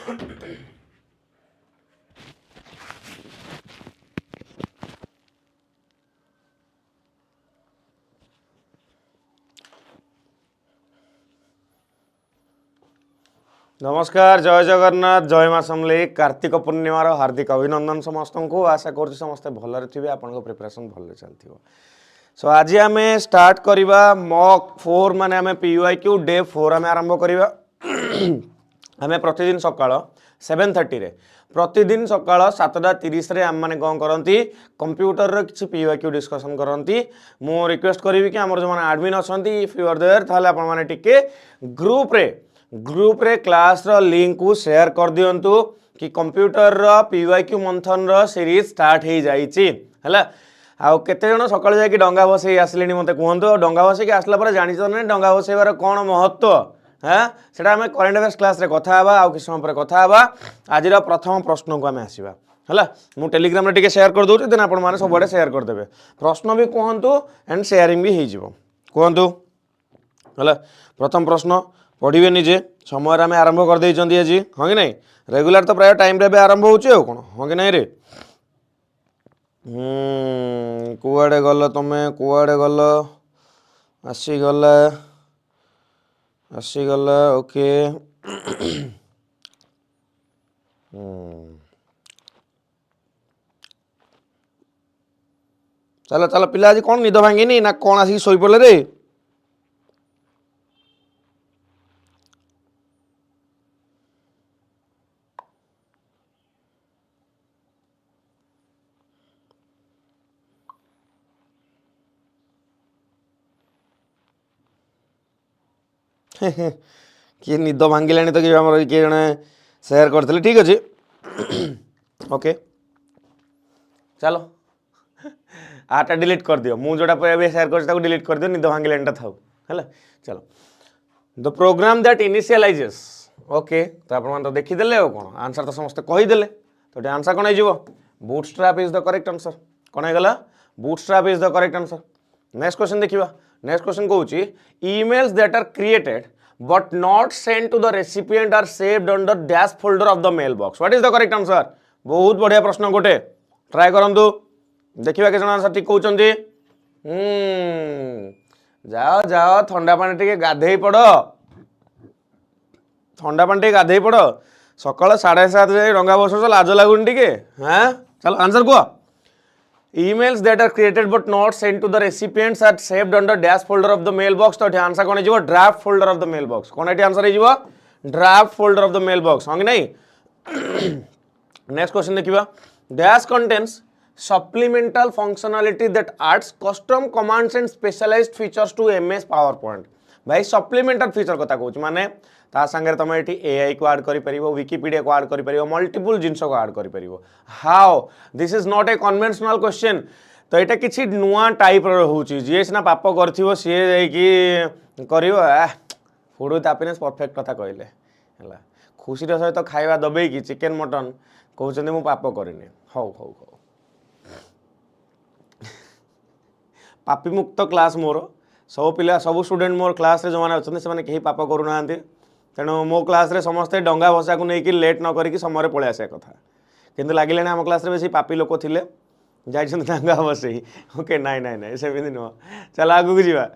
नमस्कार, जय जगन्नाथ, जय माँ समलेई। कार्तिक पूर्णिमार हार्दिक अभिनंदन समस्त को। आशा कर समस्ते भलरे थे, आपन प्रिपरेशन भल चलती। सो आज आम स्टार्ट करवा मॉक 4 माने आम PYQ डे 4 आम आरंभ करवा। आम प्रतिदिन सकाळ 7:30 रे प्रतिदिन सकाळ 7:30 रे आम माने कौन करती कंप्यूटर रो किछि PYQ डिस्कशन करती। मु रिक्वेस्ट करी कि आमर जो माने एडमिन अछंती, इफ यू आर देयर थाले आपन माने टिके ग्रुप रे क्लास रो लिंक को शेयर कर दियंतु कि कंप्यूटर रो PYQ मंथन रो सीरीज स्टार्ट हो जाइछि हला। आउ केते जण सकाळ जाय कि डंगा बसई आसलेनी मते कहंतो। डंगा बसई के आसला पर जानि त नै डंगा बसईबार कोन महत्व हां सेटा हमें करंट अफेयर्स क्लास रे कथा हबा। आउ कि समय पर कथा हबा। आज रो प्रथम प्रश्न को हमें आसीबा हला। मु टेलीग्राम रे टिके शेयर कर दोउ देन आपण माने सब बडे शेयर कर देबे। प्रश्न भी कहंतु एंड शेयरिंग भी हे जिवो कहंतु हला। प्रथम प्रश्न पढ़िबे निजे समय आम आरंभ कर दे आज हाँ कि नहीं। रेगुलर तो प्राय टाइम रे आरंभ होचे हो कौन हाँ कि नहीं रे। कुआडे गल तमे कुआडे गल आसीगला ओके। चलो चलो पिला आज कौन निद भांगी ना कौन आसिक शोई पड़े रे। किए निद भांगिलानी तो किए किए जड़े सेयार करते ठीक अच्छे ओके। चलो आटा डिलीट कर दियो मु जोटा सेयार कर डिलीट कर दियो निद भांगिलानी था है। चलो the program that initialises okay. तो आप तो देखीदे आ कौन आंसर तो समस्त कहीदेले तो आंसर कौन हो bootstrap is the correct answer. कौन होगा bootstrap is the correct answer. Next question देखिए। नेक्स्ट क्वेश्चन कहूँ emails that are created but not sent to the recipient are saved under dash folder of the mailbox. What is the correct answer? बहुत बढ़िया प्रश्न गोटे try करंतु देखिबा के जण आंसर ठीक कहउचंदी। जाओ जाओ ठंडा पानी टिके गाधेई पड़ ठंडा पानी टिके गाधेई पड़ सकाळ 7:30 जाए रंगा बसो लाज लागुन टिके हाँ। चलो आंसर कह। Emails that are created but not sent to the recipients are saved under dash folder of the mailbox. तो आंसर कौन है draft folder of the mailbox. कौन है आंसर है draft folder of the mailbox हाँ कि नहीं। नेक्स्ट क्वेश्चन देखिबा dash contains supplemental functionality that adds custom commands and specialized features to MS PowerPoint. भाई सप्लीमेंटल फीचर कथा कहूँ माने ता संगे तुम ये AI को ऐड करि परिबो, विकिपीडिया को ऐड करि परिबो, मल्टीपल जिंस को ऐड करि परिबो। How this is not a conventional question. तो यहाँ किसी नुआ टाइप रोचे जी सीना पाप कर सी कर फूड हैप्पीनेस परफेक्ट कथा कहले है। खुशी सहित तो खाଇବା दबेकी चिकेन मटन कहते मु पाप करनी हौ हौ हौ पापी मुक्त क्लास मोर सब पिला सब स्टूडेंट मोर क्लास रे जो मैंने अच्छा से कहीं पाप करूना तेणु मो क्लास रे समस्ते डंगा भसा को लेकिन लेट न करी समय पलि आसा कथा किंतु लगे आम क्लास रे बेसी पापी लोक थिले जाइछन डंगा बसई ओके नाई नाई नाई सेमिति नुह। चल आगु जीवा।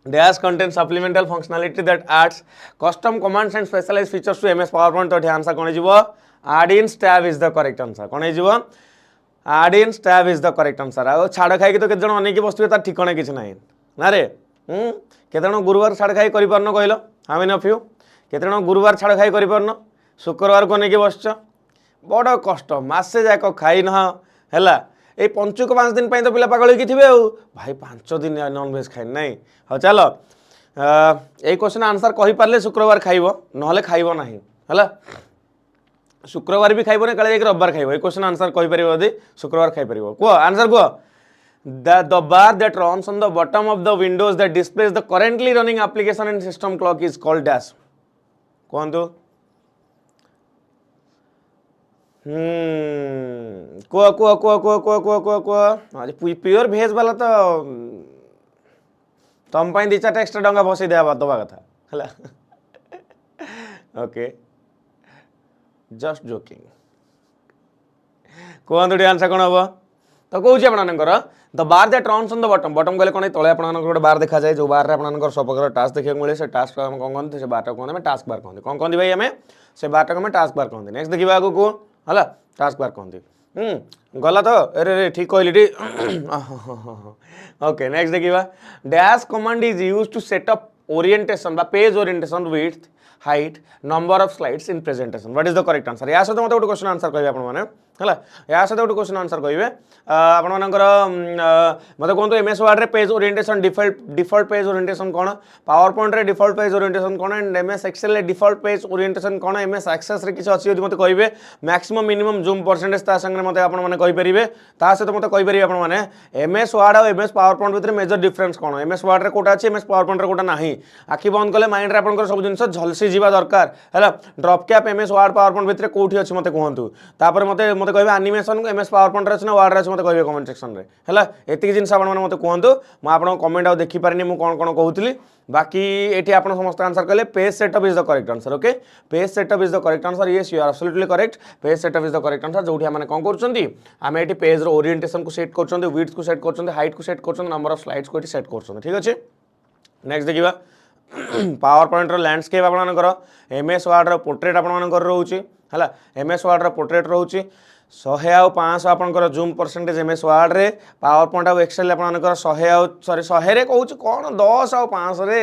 Dash contains supplemental functionality that adds custom commands and specialized features to MS PowerPoint. तो आंसर कौन है add-ins tab is the correct answer। कौन है add-ins tab is the correct answer। आ छाड़ खाई तो केते जण अनेक बस्तु तार ठिकाना किछ नाही ना रे। केते जण गुरुवार छाड़ खाई करि परनो कहलो हाउ मेनी ऑफ यू केते जण गुरुवार छाड़ खाई करि परनो शुक्रवार को नेकी बसछ बड़ कष्ट मासे जाक खाई न हैला ए पंचुक 5 दिन तो पिला पागल होगी थे भाई 5 दिन नॉन वेज खाई ना। हाँ चलो ये क्वेश्चन आंसर कही पारे शुक्रवार खाइब ना खाइब ना है शुक्रवार भी खाइब ना काले रविवार खाइब ये क्वेश्चन आंसर कही पार यदि शुक्रवार खाई पार कह आंसर कह। The bar that runs on the bottom of the windows that displays the currently running application and system clock is called dash। कहतु कुआ कुआ कुआ कुआ कुआ कुआ कुआ कुआ आज प्योर भेज वाला तो तुम दी चार एक्स्ट्रा डंगा बसई दे दबा कथा है ओके जस्ट जोकिंग कहतु आंसर कौन हम तो कौन आपंकर the bar that runs on the bottom bottom कहले कौन तले आप गोटे बार देखा जाए जो बार में सब प्रकार टास्क देखा मिले से टास्क कौन कहते हैं बार कहते टास्क बार कहते कौन कहते भाई आम से बार टाक टास्क बार कहते नेक्स्ट देखा आगे को है टास्क बार कहते गला तो अरे ठीक कहली टी ओके नेक्स्ट देखा dash command is used to set up orientation बा page orientation width height number of slides in presentation what is the correct answer या सहित मत गोटे क्वेश्चन आंसर कहे आपने है या सहित गोटे क्वेश्चन आंसर कहे आपर मत कहते एमएस वर्ड रे page orientation default page orientation कौन पावर पॉइंट रे डिफॉल्ट पेज ओरिएंटेशन कौन एंड एमएस एक्सेल रे डिफॉल्ट पेज ओरिएंटेशन कौन एमएस एक्सेस रे किसी अच्छी मत कहे मैक्सिमम मिनिमम जूम परसेंटेज ता संगे मत आपने कहींपर ता सहित मत कहींपर आपने एमएस वर्ड और एमएस पावर पॉइंट भितर मेजर डिफरेंस कौन एमएस वर्ड रे कोटा अच्छी एमएस पावर पॉइंट रे कोटा नहीं आखि बंद कले माइंड रे आपन सब जिनस झलसी जीवा दरकार है drop cap MS word power point भितर कोठी अच्छी मत कहतु तापर मत मत कहे एनिमेशन एमएस पावर पॉइंट रे वर्ड रे मत कहे कमेंट सेक्शन रे है एतिक जिन आपने मत कहतु मुझे कमेंट आउ देखी पारिनी मुझे कौन कौन कहूली बाकी ये आप समस्त आंसर कले page setup is the correct answer okay page setup is the correct answer yes you are absolutely correct page setup is the correct answer जो आम कौन करें ये पेज ओरिएंटेशन को सेट कर विड्थ को सेट कर हाइट को सेट कर नंबर ऑफ स्लाइड्स को सेट कर ठीक अच्छे नेक्स्ट देखा पावर पॉइंट लैंडस्केप आपंकर एमएस वर्ड पोर्ट्रेट आपंकर रोचे है एमएस वर्ड पोर्ट्रेट रोचे 100 आउ 500 आपंकर जूम परसेंटेज एमएस वर्ड रे पावर पॉइंट आउ एक्सेल आपंकर 100 आउ सॉरी 100 रे कहूँ कौन 10 आउ 500 रे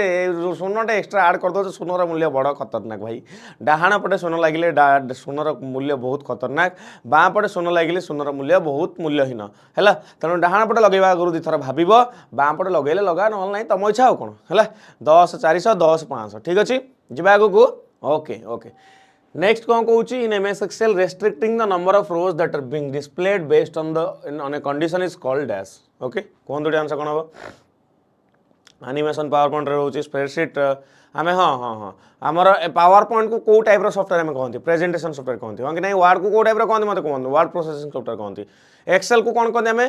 शून्यटे एक्सट्रा आड कर दो शून्यर मूल्य बड़ खतरनाक भाई डाहाण पटे शून्य लगे शून्यर मूल्य बहुत खतरनाक बाँ पटे शून्य लगे शून्यर मूल्य बहुत मूल्यहीन है तेणु डाहाण पटे लगे आगुरी दुईथर भाव बाँ पटे लगे लगा ना ना तुम इच्छा हो कौन है 10 400 10 500 ठीक अच्छे जी आगे को ओके ओके नेक्स्ट कौन कहूँ in MS Excel restricting the number of rows that are being displayed based on the on a condition is called dash okay कौन दो आंसर कौन हम एनिमेशन पावर पॉइंट रोचे स्प्रेडशीट आम हाँ हाँ हाँ आमर पावर पॉइंट को कौ टाइप सॉफ्टवेयर आम कहते प्रेजेंटेशन सॉफ्टवेयर कहते हाँ कि नहीं वर्ड को कौ टाइप कहते मत कहते वर्ड प्रोसेसिंग सॉफ्टवेयर कहते एक्सेल को कौन कहते आम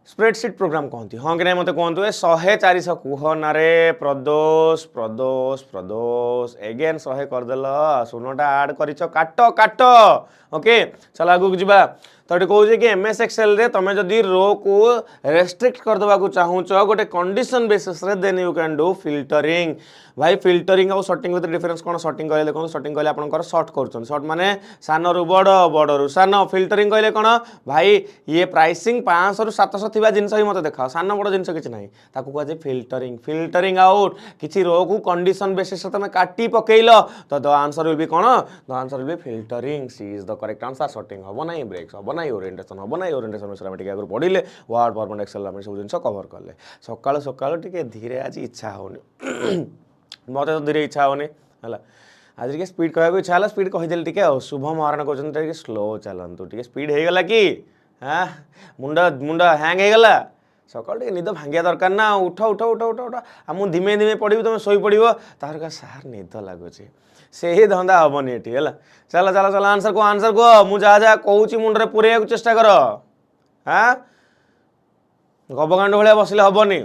स्प्रेडशीट प्रोग्राम कहते हाँ कि नहीं मत कहतु 100 400 कह ना प्रदोष प्रदोष प्रदोष एगेन 100 करदेल शून्यटा आड कर काट काट ओके चल आगू जा तो ये कहूँ कि एमएस एक्सेल रे तुम जदि रो को रेस्ट्रिक्ट करदेवा चाहूच गोटे कंडीशन बेसिस रे then you can do filtering भाई फिल्टरिंग और सर्टिंग विथ डिफरेंस कौन सर्टिंग कहले देखो सर्टिंग कहले आपनकर सर्ट कर सर्ट माने सान रु बड़ बड़ रु सान फिल्टरिंग कहले कौन भाई ये प्राइसिंग 500 रु 700 थिबा जिनस ही मत देखा सान बड़ जिनस किछि नाही ताकू कह जे फिल्टरिंग फिल्टरिंग आउट किछि रो को कंडीशन बेसिस तुम काटी पकेइल तो द आंसर विल बी कौन the answer will be filtering C is the correct answer sorting हम ना ब्रेक्स हम ना ओरिएंटेशन हम ना ओरिएंटेशन विषय में आगे पढ़ले वर्ड पावरपॉइंट एक्सेल आम सब जिन कवर कले सकाल सकाल टे धीरे आज इच्छा होनी मत तो धीरे इच्छा होनी है आज के स्पीड कहूँ इच्छा है स्पीड कहीदेली टे शुभ महाराणा कहते स्लो चलतु टे स्पीड हो गला कि हाँ मुंड मुंड हैंग हो गला सकाल टे निद भांगिया दरकार ना उठ उठ उठ उठ उठ मुझे धीमे धीमे पढ़ी तुम शोई पड़ तार कह सार निद लगुच से ही धंदा हेनी ये है चल चल चल आंसर कह मुझे जहाँ जहाँ कहूँ मुंडे पूरे चेष्टा कर हाँ गबगांड भाया बसिले हेनी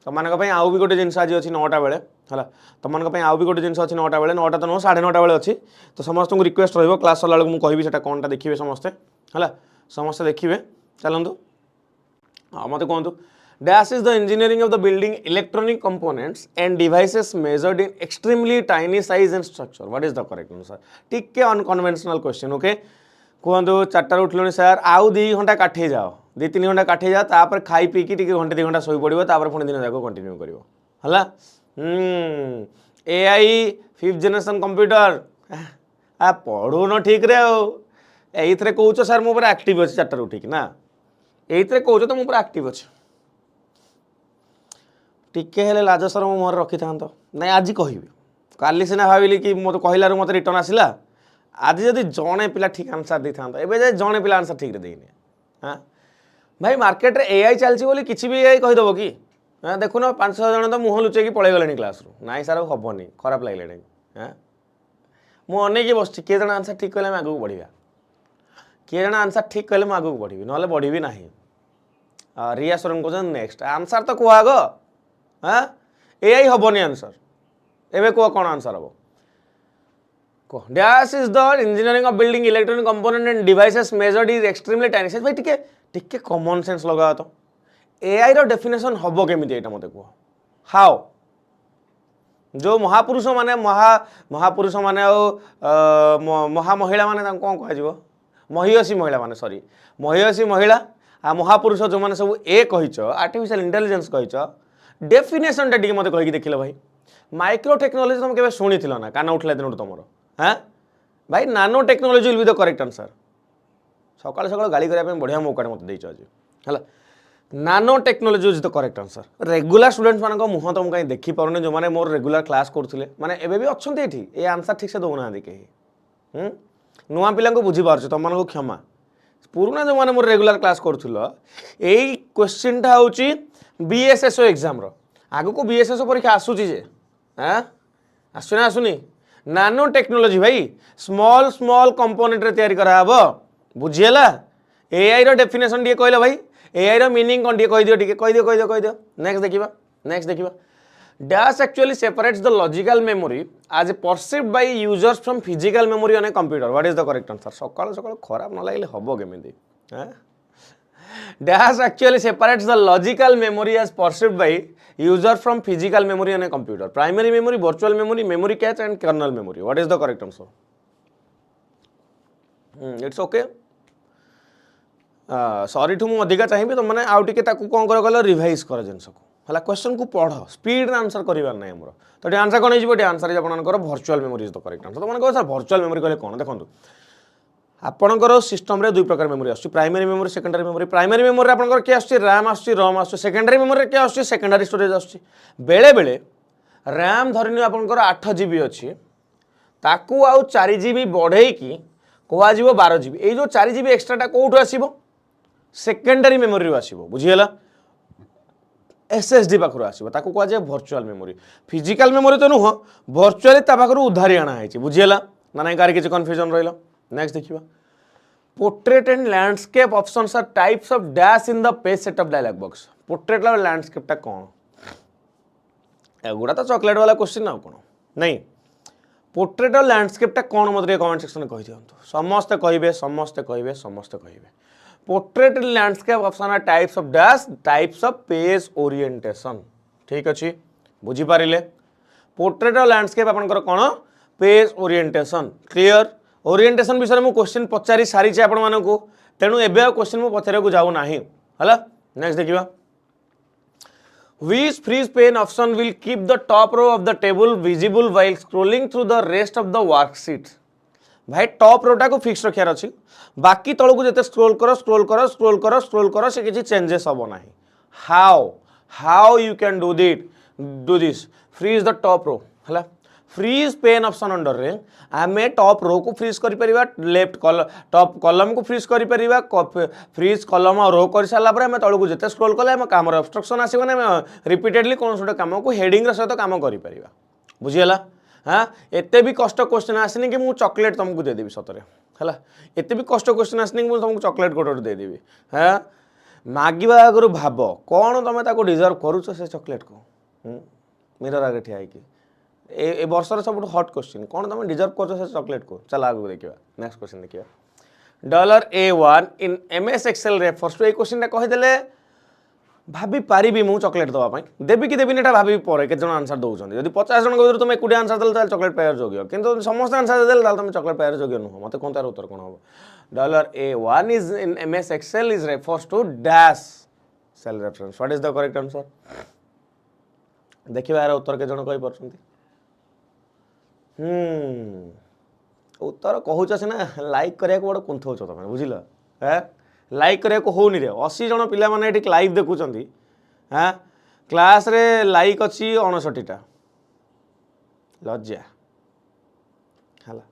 तुम आउ भी गोटे जिन आज अच्छी 9टा बेले है तुम आउ भी गोटे जिन अच्छी 9टा बेले 9टा तो नुह 9:30 बेले अच्छी तो समस्त को रिक्वेस्ट रही क्लास सरला मुझे कहि से कौन टा देखिए समस्ते है समस्ते देखिए चलतु हाँ मत कहतु dash is the engineering of the building electronic components and devices measured in extremely tiny size and structure what is the correct answer टिके अनकन्वेंशनल क्वेश्चन ओके कहतु 4टार उठल सर आउ 2 घंटा काठे जाओ 2-3 घंटा काठे जाओ तापर खाई पीकी टे घंटे 2 घंटा शोई पड़ो तापर पुणी दिन जाक कंटिन्यू कर एआई 5th जनरेशन कंप्यूटर आ पढ़ुन ठीक रे ये कौच सर मुझे एक्टिव अच्छे 4टार उठिक ना ये कौच तो मुझे एक्टिव अच्छे टिके लाज सर मो मुहर रखी था ना आज कहि काली सीना भाविली कि मत कहलू मत रिटर्न आसला आज जदि जड़े पिला ठीक आंसर दे था एवं जड़े पिला आंसर ठीक देनी हाँ भाई मार्केट रे एआई चलती बोली किसी भी एआई कहीदेव कि हाँ देखुन 5-6 जन तो मुँह लुचेक पलि गले क्लास रू नाई सार हेनी खराब लगे हाँ मुझे अनेक बस किए जन आंसर ठीक कले आगे बढ़ा किए जन आंसर ठीक कले आगे बढ़ी ना बढ़ी ना रियासुरेंस कह नेक्स्ट आंसर तो कह आग हाँ एआई हेनी आंसर एवं कह कौन आंसर हम dash is the engineering of building electronic component and devices measured is extremely tiny size भाई टिके कॉमन सेंस लगा तो एआई रो डेफिनेशन हबो केमिति एटा मते को हाउ जो महापुरुष माने महापुरुष माने महा महिला माने तां कोन कह जीवो महियसी महिला माने सॉरी महियसी महिला आ महापुरुष जो माने सब ए कहिच आर्टिफिशियल इंटेलिजेंस कहिच डेफिनेशन टा टिके मते कहि देखिलो भाई माइक्रो टेक्नोलॉजी तुम केबे सुनिथिलो ना कान उठला दिन तुमरो हाँ भाई नानो technology will be the correct answer सकाल सकाल गाड़ी करने बढ़िया मौका मत देच आज है नानो technology is the correct answer regular students मान मुह तो मुझे देखी पारे जो मैंने मोर रेगुलर क्लास करते माने एबे भी अच्छा ये आंसर ठीक से दौना कहीं नुआ पिला बुझीपार तुम मन क्षमा पुराना जो मैंने मोर रेगुलर क्लास करुल यही क्वेश्चन टा हूँ बीएसएसओ एग्जाम आग को बीएसएसओ परीक्षा आसूची जे हाँ आसुना आसुनी नानो टेक्नोलॉजी भाई स्मॉल स्मॉल कंपोनेंट रे तैयारी कराहब बुझीगला एआई रो डेफिनेशन टे कहला भाई एआई रो मीनिंग कौन टे कह दियो नेक्स्ट देखिबा dash actually separates the logical memory as perceived by users from physical memory on a computer what is the correct answer सकाळ सकाळ खराब न लागले हबो केमिति हैं dash actually separates the logical memory as perceived by user from physical memory on a computer primary memory virtual memory memory cache and kernel memory what is the correct answer it's okay sorry ठू मु अधिका चाहिए तुम मैंने आउ टिके ताकू कोन कर गलो रिवाइज कर जिंस को हला क्वेश्चन को पढ़ स्पीड आंसर करिवार नै हमरो तो आंसर कोन हिजबो आंसर आपनकर virtual memory is the correct answer तो मन कह सर वर्चुअल मेमोरी कहले कोन देखंतु आपणकर सिस्टम रे दुई प्रकार मेमोरी आछी primary memory secondary memory primary memory आपणकर के आछी रैम आछी रोम आछी सेकेंडरी मेमोरी के आछी सेकेंडरी स्टोरेज आछी बेले बेले रैम धरिनि आपणकर 8 जीबी अछि ताकू आउ 4 जीबी बढ़ेई की कोआ जीवो 12 जीबी ए जो 4 जीबी एक्स्ट्राटा कोठु आसीबो सेकेंडरी मेमोरी आसीबो बुझियला एसएसडी पाखरु आसीबो ताकू कोआ जे वर्चुअल मेमोरी फिजिकल मेमोरी तो नुह वर्चुअली ता पाखरु उधारी आना आइछि बुझियला ना नाही कार किछ कंफ्यूजन रहिलो नेक्स्ट देखिबा portrait and landscape options are types of dash in the page setup dialog box portrait और लैंडस्केप टा कोन एगुडा तो चॉकलेट वाला क्वेश्चन ना कोन नहीं पोर्ट्रेट और लैंडस्केप टा कोन मते कमेंट सेक्शन में कहि दियंतु समस्त कहिबे portrait and landscape option are types of dash types of page orientation ठीक अछि बुझी पारिले पोर्ट्रेट और लैंडस्केप आपनकर कोन पेज ओरिएंटेशन क्लियर ओरिएंटेशन विषय में क्वेश्चन पचारि सारी छे आपण मानको तेनु एबे क्वेश्चन मु पछरे को जाऊ नाही हला नेक्स्ट देखिबा which freeze pane option will keep the top row of the table visible while scrolling through the rest of the worksheet भाई टॉप रोटा को फिक्स रखियार अछि बाकी तळ को जते स्क्रॉल करो से किछि चेंजेस होबो नाही how you can do this freeze the top row हला फ्रीज पेन ऑप्शन अंडर रे आमे टॉप रो को फ्रीज करि परिबा लेफ्ट टॉप कॉलम को फ्रीज करि परिबा फ्रीज कॉलम और रो कर साला पर आमे तळु को जते स्क्रॉल कले आमे काम रे ऑब्स्ट्रक्शन आसीबो ना रिपीटेडली कोन सोटे काम को हेडिंग रे सहित काम करि परिबा बुझियला हाँ एते भी कष्ट क्वेश्चन आसनी कि मु चॉकलेट तुमको दे देबी सतरे हला एते भी कष्ट क्वेश्चन आसनी कि मु तुमको चॉकलेट गोटे दे देबी हाँ मागिबा आगरु भाब कौन तुम ताको डिजर्व करूछ से चॉकलेट को मिरर आगे ठिया कि ए वर्षर सब हॉट क्वेश्चन कौन तुम डिजर्व कर से चॉकलेट को चल आगे देखिए नेक्स्ट क्वेश्चन देखिए $A1 इन MS Excel refers to a question कहीदेले भाभी पारिबी मु चॉकलेट दवा देवी कि देवी एटा भाभी पर के जन आंसर दउछन यदि 50 जन को तुम एकुडी आंसर देल ताल चॉकलेट पायर जोग्य किंतु समस्त आंसर देल ताल तुम चॉकलेट पायर जोग्य नुह मते कोन तार उत्तर कोन हो $A1 is in MS Excel is refers to dash cell reference what is the correct answer देखिबा यार उत्तर के जन कहि परछंती उत्तर कहूच सिना लाइक करिया को बड़ कुंथौछ तमे बुझिल है लाइक करिया को होनी रे 80 जन पिला माने एठी लाइव देखुचंती हां क्लास रे लाइक अछि 59 टा लज्जा हला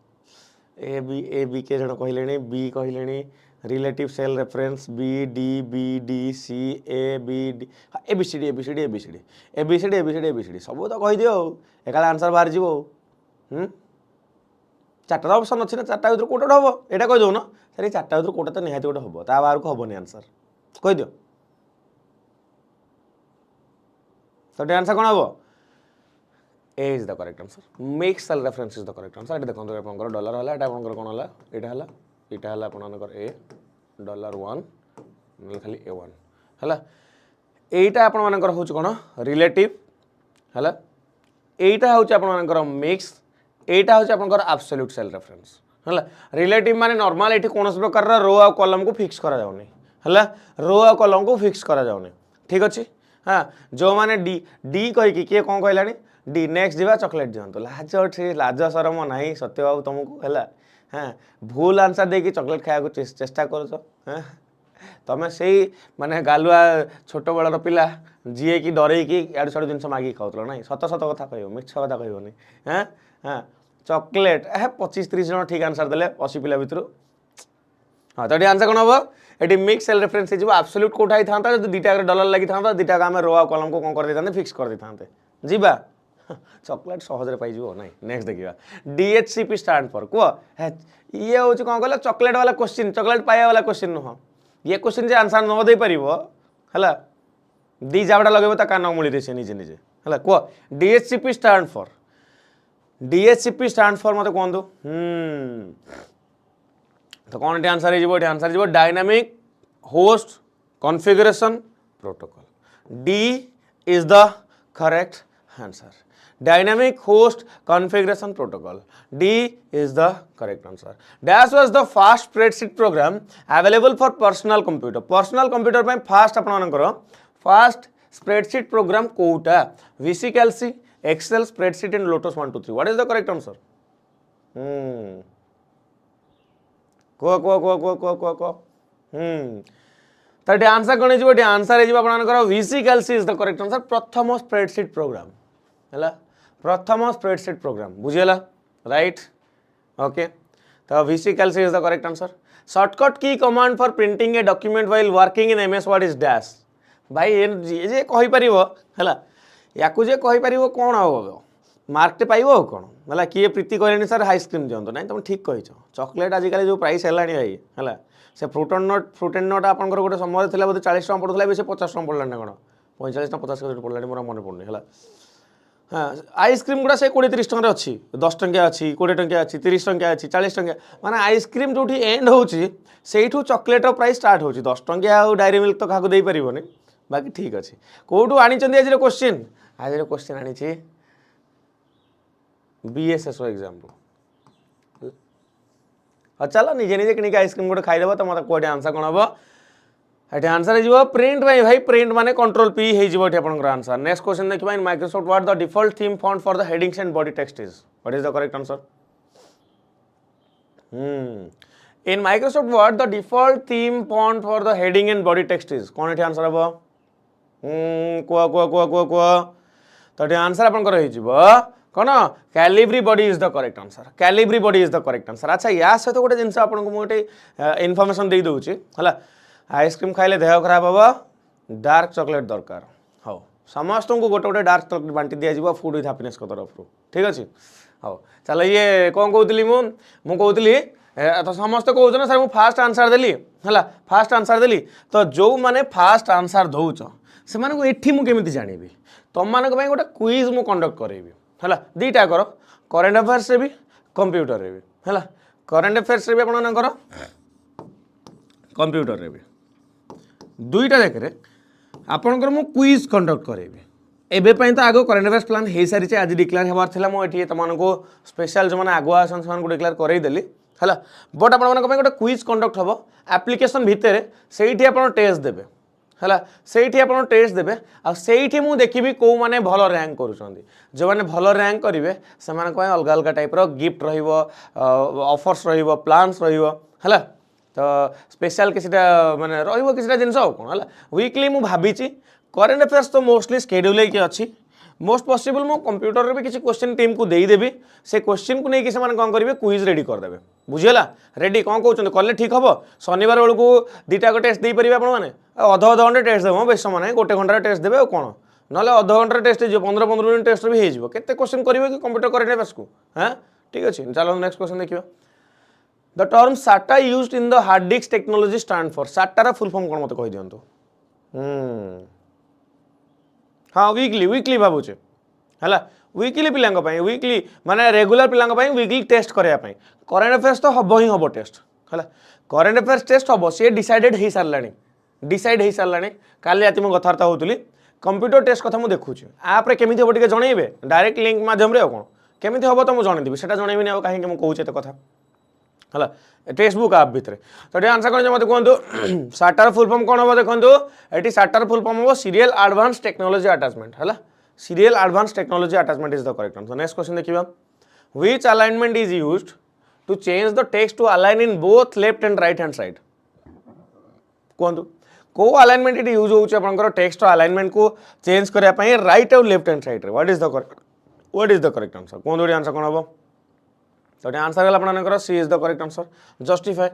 ए बी के जन कहिलेनी बी कहिलेनी relative cell reference B D C A B D A B C D सब तो कहि दियो एकाला आंसर बाहर जीवो चार्टा ऑप्शन अच्छी ना चार्टा भर कोटा हम यहाँ कहीदेव ना सर चार्टा भर कोटा तो निहाती गोटे हम ता बाहर को हेनी आंसर कहीद तो आंसर कौन हम A is the correct answer mixed cell reference is the correct answer एटा देखो आपनकर डॉलर हला एटा आपनकर कोन हला एटा हला आपनकर ए $1 न खाली A1 हला एटा आपन मानकर होच कोन रिलेटिव हला एटा होच आपन मानकर मिक्स एटा होच आपनकर एब्सोल्यूट सेल रेफरेंस हला रिलेटिव माने नॉर्मल एठी कोनस प्रकार रो आ कॉलम को फिक्स करा जाउनी हला रो आ कॉलम को फिक्स करा जाउनी ठीक अछि हां जो माने डी डी कहि कि के कोन कहलानी डी नेक्स्ट जीवा चॉकलेट दियंतो लाज शरम नाही सत्य बाबू तुमको हला हां भूल आंसर दे कि चॉकलेट खाया को चेष्टा करछो हां तमें से माने गालुआ छोट बड़र पिला जी कि डर कि यार छड़ जिन मागिक खाऊल ना सत सत कथा कह मिछ कथा कहनी हाँ हाँ चॉकलेट 25-30 जन ठीक आंसर देले 80 पिला भितर हाँ तो ये आंसर कौन हम ये मिक्स सेल रेफरेंस एब्सोल्यूट कोठा था जो दुटा डॉलर लगी था दुटा आम रो कलम को कौन कर देते फिक्स कर देते जीवा चॉकलेट सहज पाई ना नेक्स्ट देखा DHCP स्टैंड फॉर कह ये हूँ कौन कह चॉकलेट वाला क्वेश्चन चॉकलेट पाया वाला क्वेश्चन नुह ये क्वेश्चन आंसर न दे पार है दी जाबड़ा लगे कान मूली से निजे निजे है कह DHCP stand for DHCP stand for मत कहतु तो कौन ये आंसर हो आंसर हो dynamic host configuration protocol D is the correct answer dynamic host configuration protocol D is the correct answer dash was the fast spreadsheet program available for personal computer ପାଇଁ fast ଆପଣଙ୍କର fast spreadsheet program କୋଉଟା 𝐕𝐶 Excel spreadsheet and Lotus 1 2 3 what is the correct answer को तो answer कौन है answer है आपनकर 𝐕𝐶 is the correct answer प्रथम स्प्रेडशीट प्रोग्राम है प्रथम स्प्रेडशीट प्रोग्राम बुझीगला राइट ओके तो 𝐕𝐶 is the correct answer shortcut की command for printing a document while working in MS Word is dash भाई ये जे कहि परिबो हला याकु जे कहि परिबो कोन हो मार्कटे पाइबो कोन हला किए प्रीति कहलेनी सर आइसक्रीम दियंतो नहीं तुम ठीक कहिछ चॉकलेट आजिकल जो प्राइस हेलानी भाई हला से फ्रूट एंड नट आपनकर गोटे समय थिला बोधे 40 टका पड़ुथला बे से 50 टका पड़ला ना कोन 45 ना 50 टका पड़लानी मोर मन पड़नी हला हाँ आइसक्रीम गुड़ा से 20-30 टकर अच्छी 10 टंकिया अच्छी 20 टंकिया अच्छी 30 टंकिया अच्छी 40 टंकिया माने आइसक्रीम जो एंड होची सेठू चॉकलेट प्राइस स्टार्ट होची 10 टंकिया आ डायरी मिल्क तो काको देई परिबोनी बाकी ठीक अच्छी कोठू आनी चंदी आज क्वेश्चन आनी छी BSSO एग्जाम चलो निजे निजे किनिक आइसक्रीम गोटे खाइदेव तो मतलब कोटे आंसर कौन हम ये आंसर हो प्रिंट भाई प्रिंट माने कंट्रोल P हो आंसर नेक्स्ट क्वेश्चन देखिए in Microsoft word the default theme font for the headings and body text is what is the correct answer in Microsoft word the default theme font for the heading and body text is कौन ये answer हम को तो ये answer आपनकर हो कौन Calibri body is the correct answer Calibri body is the correct answer अच्छा या सहित गोटे जिनस आपको मुझे इनफॉरमेशन दे दूची है आइसक्रीम खाइले देह खराब हम डार्क चॉकलेट दरकार हाँ समस्त को गोटे गोटे डार्क चॉकलेट बांटी दिया फूड विथ हैप्पीनेस को तरफ ठीक अच्छे हाँ चलो ये कौन कहती मुझे तो समस्त कौन ना सर मुझे फास्ट आंसर देली है फास्ट आंसर देली तो जो मैंने फास्ट आंसर दौच से एठी मुझे जानवी तुम मान गोटे क्विज मुझे कंडक्ट करेबी है दीटा कर करेन्ट अफेयर्स भी कंप्यूटर रे भी है करेन्ट अफेयर्स भी आपंकर कंप्यूटर रे भी दुईटा जगह आपंकर मु क्विज कंडक्ट करेबी एबे तो आगो करेन्ट अफेयर्स प्लान हो सारी आज डिक्लेयर होबार था मुझे तुमको स्पेशल जो मैंने आगुआ आसन से डिक्लेयर करदेली है बट आप गोटे क्विज कंडक्ट हम एप्लिकेशन भितर से टेस्ट देवे है से आप टेस्ट देवे आईटी मुझे देखी कौ मैंने भल रैंक करुँच जो मैंने भल रैंक करेंगे से अलग अलग टाइप गिफ्ट रफर्स प्लान्स है तो स्पेशल किसी माने किसी जिन कौन है वीकली मुझे भावी करेन्ट अफेयर्स तो मोस्टली शेड्यूल होगी अच्छी मोस्ट पॉसिबल मो कंप्यूटर भी किसी क्वेश्चन टीम को देदेवी से क्वेश्चन को लेकिन से कौन करेंगे क्विज रेडी करदे बुझीगला रेडी कौन कहते कले ठीक हम शनिवार बेलू दुटा टेस्ट दे पारे आपने अध घंटे टेस्ट देव बेस समय ना गोटे घंटे टेस्ट देवे कौन ना अध घंटे टेस्ट हो 15-15 मिनट टेस्ट भी हो केते क्वेश्चन करेंगे कि कंप्यूटर करेन्ट अफेयर्स को हाँ ठीक अच्छे चलो नेक्स्ट क्वेश्चन देखिए the term SATA used in the hard disk technology stand for SATA full form कौन मत कहि दियंतु हाँ वीकली भावुचे है वीकली पिलांग वीकली माने रेगुलर पिलांग वीकली टेस्ट करने करेन्ट अफेयर्स तो हम ही हम टेस्ट है करेन्ट अफेयर्स टेस्ट हम सी डिसाइडेड हो सारा डिसाइड हो सारा काली रात मुझे कथबार्ता होती कंप्यूटर टेस्ट कथा मुझे देखुची आप्रे केमी हम टे जनइबे डायरेक्ट लिंक मध्यम कौन केमी हम तो मुझे जनईदेवी से जनईबी आ कहीं मुझे कहूँ कथा है टेक्स्ट आप भितर तो ये आंसर कौन मत कहूँ साटार फुल फॉर्म कौन हम देखो ये साटार फुल फॉर्म हम सीरियल एडवांस टेक्नोलॉजी अटैचमेंट है serial advanced technology attachment is the correct answer next question देखिए which alignment is used to change the text to align in both left and right hand side कहतु को alignment ये use होकर text alignment को change करने right और left hand side what is the correct answer कहतु answer कौन हम तो आंसर है सी is the correct answer justify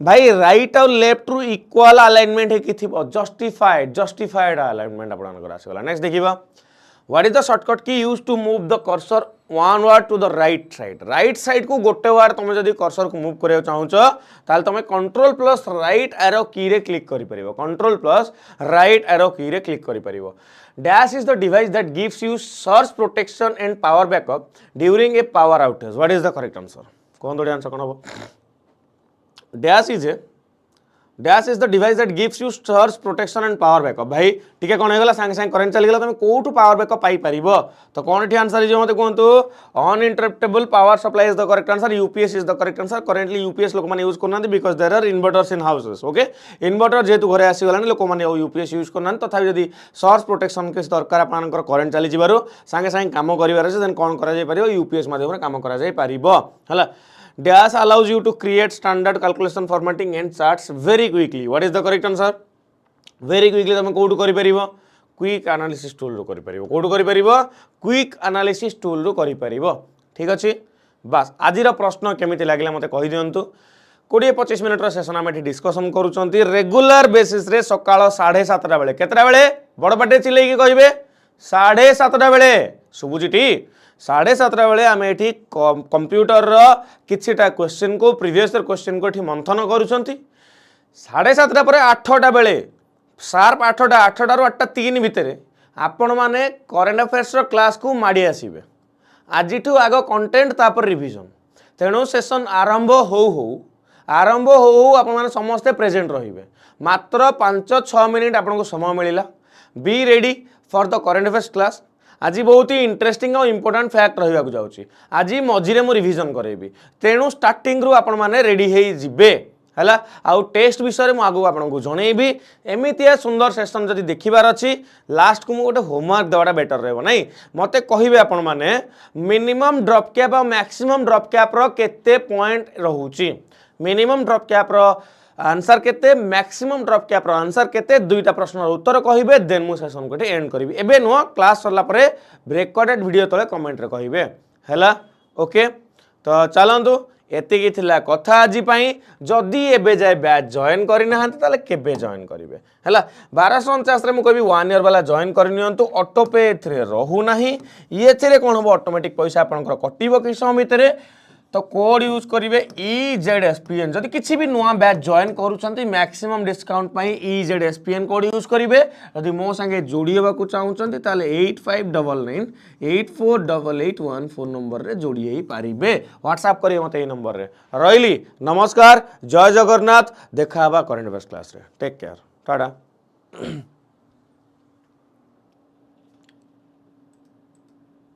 भाई राइट और लेफ्ट रु इक्वल अलाइनमेंट है जस्टिफाइड अलाइनमेंट आपनकर आसीगला नेक्स्ट देखिबा what is the shortcut key use to move the cursor one word to the right side को गोटे वार तुम जब कर्सर को मूव करिया चाहूच ताल तुम control plus right arrow key रे क्लिक करि परिबो control plus right arrow key रे क्लिक करि परिबो dash is the device that gives you surge protection and power backup during a power outage what is the correct answer कौन दो answer कौन हो dash is the device that gives you surge protection and power backup भाई टिके कौन होगा सांगे सांगे current चली गला तुम कोठू पावर बैकअप पाई परिबो तो कौन एठी आंसर जे मते कहंतु uninterruptible power supply is the correct answer UPS is the correct answer currently UPS लोक माने यूज करना because there are inverters in houses okay inverter जेतु घरे आसी गलानी लोक माने यूपीएस यूज करना तथापि यदि सर्च प्रोटेक्शन के दरकार आपनकर करेंट चली जिबारो सांगे सांगे काम करिवार छै देन कोन करा जाय परिबो यूपीएस माध्यम काम करा जाय परिबो हला Dash allows you to create standard calculation formatting and charts very quickly. What is the correct answer? Very quickly तुम कोड करि परिबो क्विक एनालिसिस टूल रो करि परिबो कोड करि परिबो क्विक एनालिसिस टूल रो करि परिबो ठीक अछि बस आजिर प्रश्न केमिति लागला मते कहि दियंतु 20-25 मिनिट रो सेशन आमे डिस्कशन करूचंती रेगुलर बेसिस रे सकाळ 7:30 बेले केतरा बेले बड़ पाटे चिल्लै कि कहिबे 7:30 बेले सुबुजिटी 7:30 बेले आम ये कंप्यूटर किछिटा क्वेश्चन को प्रीवियस क्वेश्चन को मंथन करुँच 7:30 पर 8टा बेले शार्प 8टा रू 8:03 भितर आपण मैंने करेन्ट अफेयर्स क्लास को माड़ी आसबे आज आग कंटेंट तापर रिविजन तेणु सेशन आरंभ हो आप समस्ते प्रेजेंट रहिबे मात्र 5-6 मिनिट आपको समय मिला be ready for the current affairs class आज बहुत ही इंटरेस्टिंग और इंपोर्टेंट फैक्ट रहा जाऊँगी आज मझीरे मु रिविजन करेबी तेणु स्टार्टिंग रू आपण मैंने रेडी हो जिबे है आउ टेस्ट विषय में आगू आपको जनईबी एमती सुंदर सेशन जब देखिबार अच्छी लास्ट को मुझे होमवर्क देवाटा बेटर रहा नहीं मत कहे आपण मैंने मिनिमम ड्रॉप कैप और मैक्सिमम ड्रॉप कैप केते पॉइंट रोचे मिनिमम ड्रॉप कैप आंसर केते मैक्सिमम ड्रॉप कैप आंसर केते दुईटा प्रश्न उत्तर कहिबे देन मु सेशन को एंड करिवि एबे नुह क्लास सरला परे रिकॉर्डेड वीडियो तले कमेंट रे कहिबे हैला ओके तो चलंतु एतिकी थिला कथा आज पई जदी एबे जाय बैच जॉइन करि नहांते ताले केबे जॉइन करिवे हैला 1249 रे मु कहबी 1 ईयर वाला जॉइन करि नियंतु ऑटो पे एथरे रहू नाही ये थेरे कोन हो ऑटोमेटिक पैसा आपनकर कटिबो कि समय भितरे तो कोड यूज करेंगे 𝐒𝐻SPN जदि किसी भी नुआ बैच जॉइन करूँ maximum discount 𝐒𝐻SPN code use करेंगे जदि मो संगे जोड़ी होगा चाहूँगी ताले 8599848814 नंबर रे जोड़ी ही पारे व्हाट्सएप करिए मत ये नंबर रे रही नमस्कार जय जगन्नाथ देखा करेंट अफेयर्स क्लास रे टेक केयर टाटा।